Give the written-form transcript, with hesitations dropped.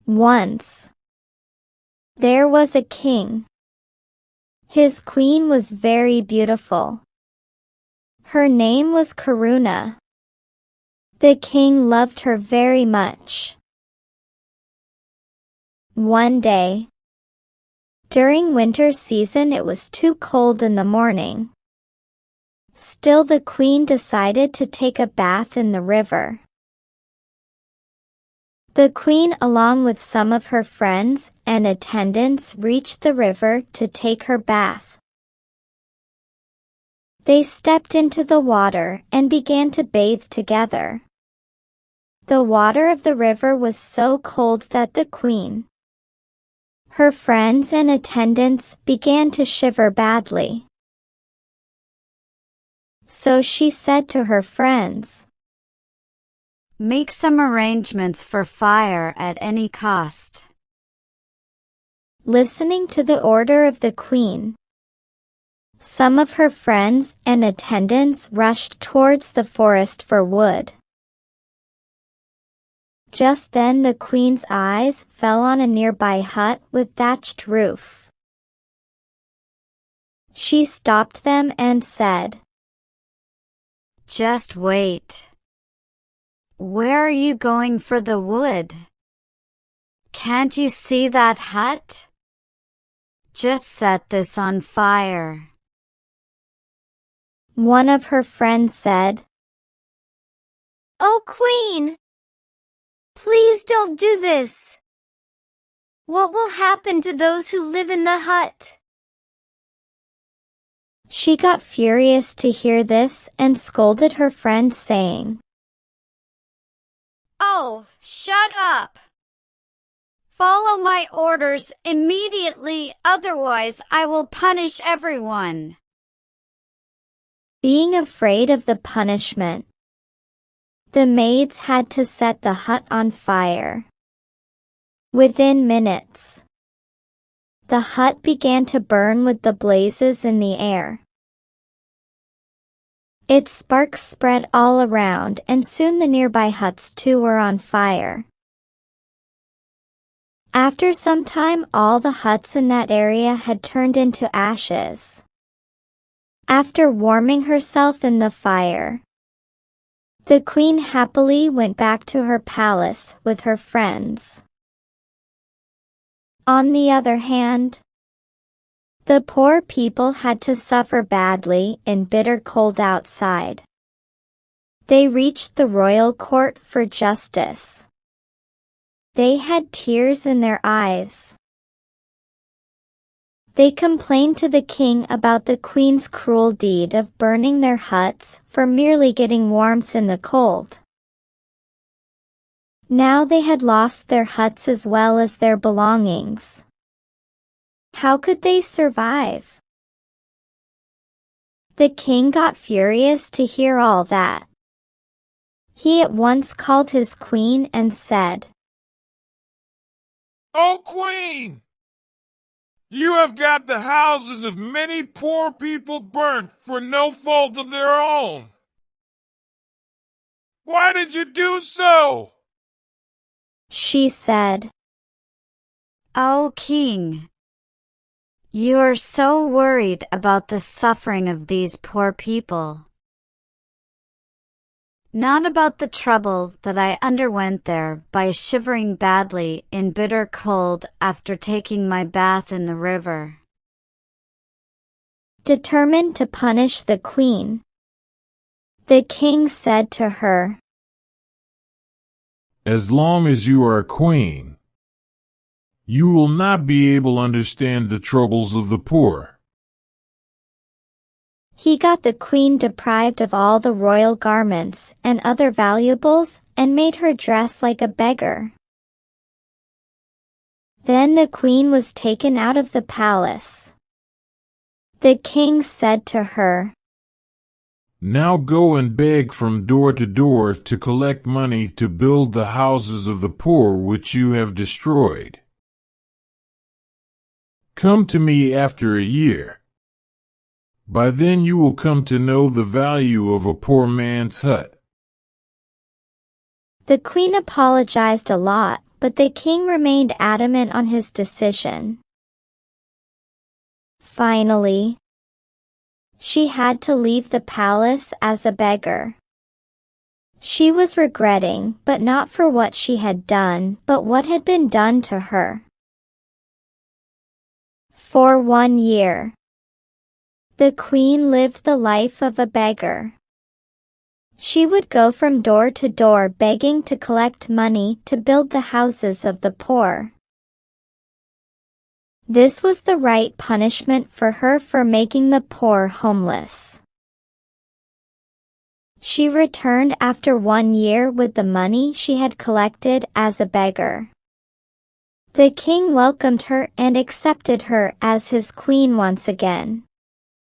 Once there was a king. His queen was very beautiful. Her name was Karuna. The king loved her very much. One day, during winter season, it was too cold in the morning. Still, the queen decided to take a bath in the river. The queen, along with some of her friends and attendants, reached the river to take her bath. They stepped into the water and began to bathe together. The water of the river was so cold that the queen, her friends and attendants began to shiver badly. So she said to her friends, "Make some arrangements for fire at any cost." Listening to the order of the queen, some of her friends and attendants rushed towards the forest for wood. Just then the queen's eyes fell on a nearby hut with thatched roof. She stopped them and said, "Just wait. Where are you going for the wood? Can't you see that hut? Just set this on fire." One of her friends said, "Oh, Queen! Please don't do this. What will happen to those who live in the hut?" She got furious to hear this and scolded her friend, saying, "Oh, shut up! Follow my orders immediately, otherwise I will punish everyone." Being afraid of the punishment, the maids had to set the hut on fire. Within minutes, the hut began to burn with the blazes in the air. Its sparks spread all around, and soon the nearby huts too were on fire. After some time, all the huts in that area had turned into ashes. After warming herself in the fire, the queen happily went back to her palace with her friends. On the other hand, the poor people had to suffer badly in bitter cold outside. They reached the royal court for justice. They had tears in their eyes. They complained to the king about the queen's cruel deed of burning their huts for merely getting warmth in the cold. Now they had lost their huts as well as their belongings. How could they survive? The king got furious to hear all that. He at once called his queen and said, "O Queen! You have got the houses of many poor people burnt for no fault of their own. Why did you do so?" She said, "O king, you are so worried about the suffering of these poor people. Not about the trouble that I underwent there by shivering badly in bitter cold after taking my bath in the river." Determined to punish the queen, the king said to her, "As long as you are a queen, you will not be able to understand the troubles of the poor." He got the queen deprived of all the royal garments and other valuables and made her dress like a beggar. Then the queen was taken out of the palace. The king said to her, "Now go and beg from door to door to collect money to build the houses of the poor which you have destroyed. Come to me after a year. By then you will come to know the value of a poor man's hut." The queen apologized a lot but the king remained adamant on his decision. Finally, she had to leave the palace as a beggar. She was regretting, but not for what she had done, but what had been done to her. For 1 year, the queen lived the life of a beggar. She would go from door to door begging to collect money to build the houses of the poor. This was the right punishment for her for making the poor homeless. She returned after 1 year with the money she had collected as a beggar. The king welcomed her and accepted her as his queen once again.